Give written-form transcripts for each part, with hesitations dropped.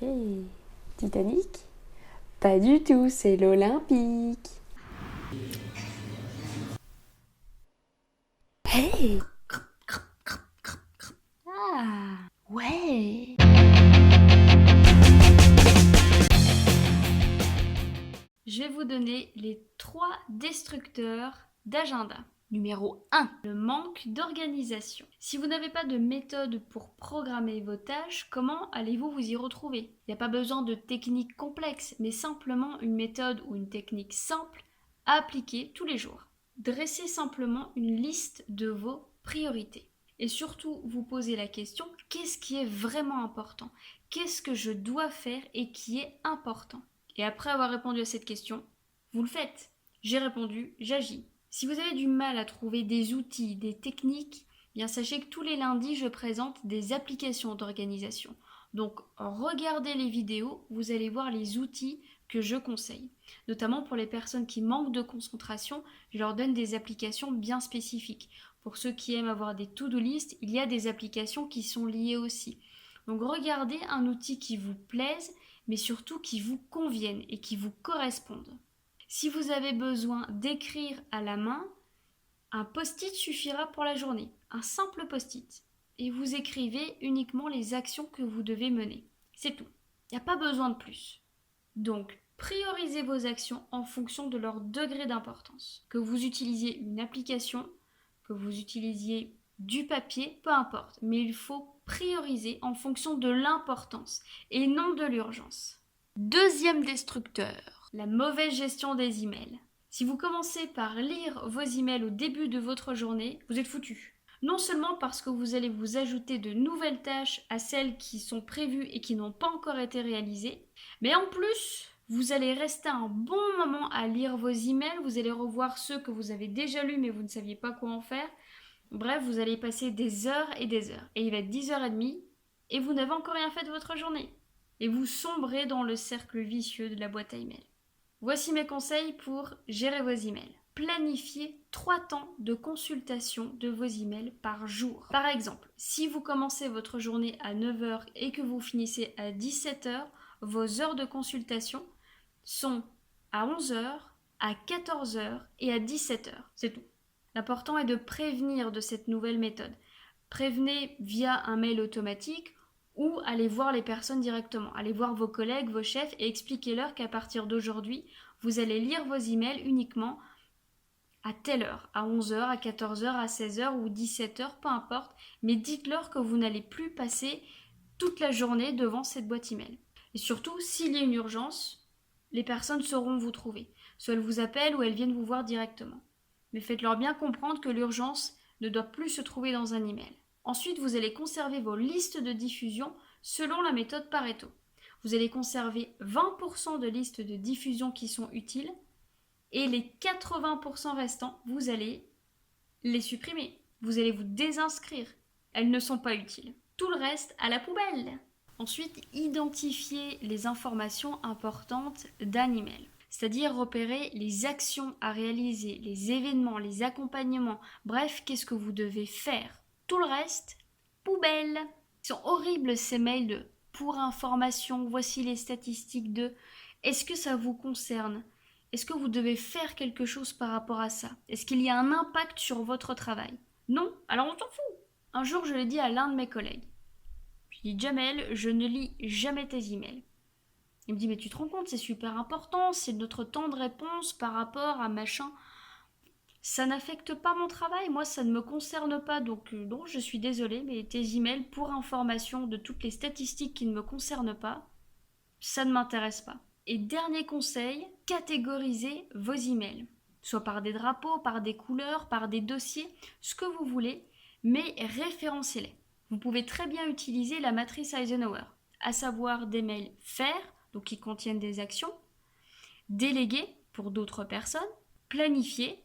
Hey, Titanic? Pas du tout, c'est l'Olympique. Hey! Ah, ouais! Je vais vous donner les 3 destructeurs d'agenda. Numéro 1, le manque d'organisation. Si vous n'avez pas de méthode pour programmer vos tâches, comment allez-vous vous y retrouver? Il n'y a pas besoin de techniques complexes, mais simplement une méthode ou une technique simple à appliquer tous les jours. Dressez simplement une liste de vos priorités. Et surtout, vous posez la question, qu'est-ce qui est vraiment important? Qu'est-ce que je dois faire et qui est important? Et après avoir répondu à cette question, vous le faites. J'ai répondu, j'agis. Si vous avez du mal à trouver des outils, des techniques, bien sachez que tous les lundis, je présente des applications d'organisation. Donc regardez les vidéos, vous allez voir les outils que je conseille. Notamment pour les personnes qui manquent de concentration, je leur donne des applications bien spécifiques. Pour ceux qui aiment avoir des to-do list, il y a des applications qui sont liées aussi. Donc regardez un outil qui vous plaise, mais surtout qui vous convienne et qui vous correspondent. Si vous avez besoin d'écrire à la main, un post-it suffira pour la journée, un simple post-it. Et vous écrivez uniquement les actions que vous devez mener. C'est tout. Il n'y a pas besoin de plus. Donc, priorisez vos actions en fonction de leur degré d'importance. Que vous utilisiez une application, que vous utilisiez du papier, peu importe. Mais il faut prioriser en fonction de l'importance et non de l'urgence. Deuxième destructeur, la mauvaise gestion des emails. Si vous commencez par lire vos emails au début de votre journée, vous êtes foutu. Non seulement parce que vous allez vous ajouter de nouvelles tâches à celles qui sont prévues et qui n'ont pas encore été réalisées, mais en plus, vous allez rester un bon moment à lire vos emails, vous allez revoir ceux que vous avez déjà lus mais vous ne saviez pas quoi en faire. Bref, vous allez passer des heures et des heures. Et il va être 10h30 et vous n'avez encore rien fait de votre journée. Et vous sombrez dans le cercle vicieux de la boîte à emails. Voici mes conseils pour gérer vos emails. Planifiez 3 temps de consultation de vos emails par jour. Par exemple, si vous commencez votre journée à 9h et que vous finissez à 17h, vos heures de consultation sont à 11h, à 14h et à 17h. C'est tout. L'important est de prévenir de cette nouvelle méthode. Prévenez via un mail automatique ou allez voir les personnes directement. Allez voir vos collègues, vos chefs et expliquez-leur qu'à partir d'aujourd'hui, vous allez lire vos emails uniquement à telle heure, à 11h, à 14h, à 16h ou 17h, peu importe, mais dites-leur que vous n'allez plus passer toute la journée devant cette boîte email. Et surtout, s'il y a une urgence, les personnes sauront vous trouver. Soit elles vous appellent ou elles viennent vous voir directement. Mais faites-leur bien comprendre que l'urgence ne doit plus se trouver dans un email. Ensuite, vous allez conserver vos listes de diffusion selon la méthode Pareto. Vous allez conserver 20% de listes de diffusion qui sont utiles et les 80% restants, vous allez les supprimer. Vous allez vous désinscrire. Elles ne sont pas utiles. Tout le reste à la poubelle. Ensuite, identifiez les informations importantes d'un email. C'est-à-dire repérer les actions à réaliser, les événements, les accompagnements, bref, qu'est-ce que vous devez faire. Tout le reste, poubelle. Ils sont horribles ces mails de pour information, voici les statistiques de est-ce que ça vous concerne? Est-ce que vous devez faire quelque chose par rapport à ça? Est-ce qu'il y a un impact sur votre travail? Non? Alors on s'en fout. Un jour, je l'ai dit à l'un de mes collègues. Je lui ai dit, Jamel, je ne lis jamais tes emails. Il me dit, mais tu te rends compte, c'est super important, c'est notre temps de réponse par rapport à machin. Ça n'affecte pas mon travail, moi ça ne me concerne pas, donc non, je suis désolée, mais tes emails pour information de toutes les statistiques qui ne me concernent pas, ça ne m'intéresse pas. Et dernier conseil, catégorisez vos emails. Soit par des drapeaux, par des couleurs, par des dossiers, ce que vous voulez, mais référencez-les. Vous pouvez très bien utiliser la matrice Eisenhower, à savoir des mails faire, donc qui contiennent des actions, déléguer pour d'autres personnes, planifier.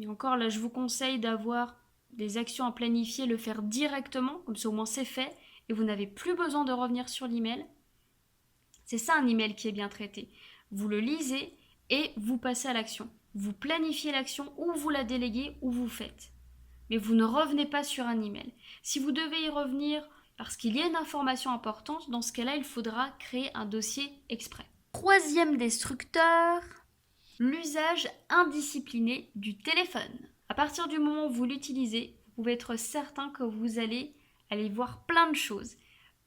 Et encore là, je vous conseille d'avoir des actions à planifier, le faire directement, comme ça au moins c'est fait, et vous n'avez plus besoin de revenir sur l'email. C'est ça un email qui est bien traité. Vous le lisez et vous passez à l'action. Vous planifiez l'action ou vous la déléguez ou vous faites. Mais vous ne revenez pas sur un email. Si vous devez y revenir Parce qu'il y a une information importante, dans ce cas-là, il faudra créer un dossier exprès. Troisième destructeur, l'usage indiscipliné du téléphone. À partir du moment où vous l'utilisez, vous pouvez être certain que vous allez aller voir plein de choses,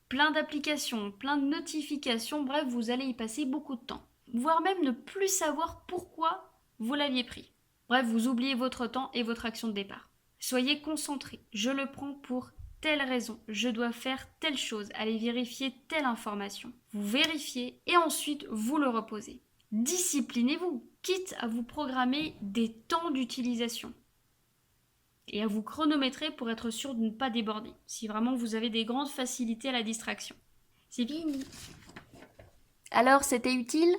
plein d'applications, plein de notifications, bref, vous allez y passer beaucoup de temps. Voire même ne plus savoir pourquoi vous l'aviez pris. Bref, vous oubliez votre temps et votre action de départ. Soyez concentrés. Je le prends pour telle raison. Je dois faire telle chose. Allez vérifier telle information. Vous vérifiez et ensuite vous le reposez. Disciplinez-vous, quitte à vous programmer des temps d'utilisation et à vous chronométrer pour être sûr de ne pas déborder, si vraiment vous avez des grandes facilités à la distraction. C'est fini. Alors, c'était utile ?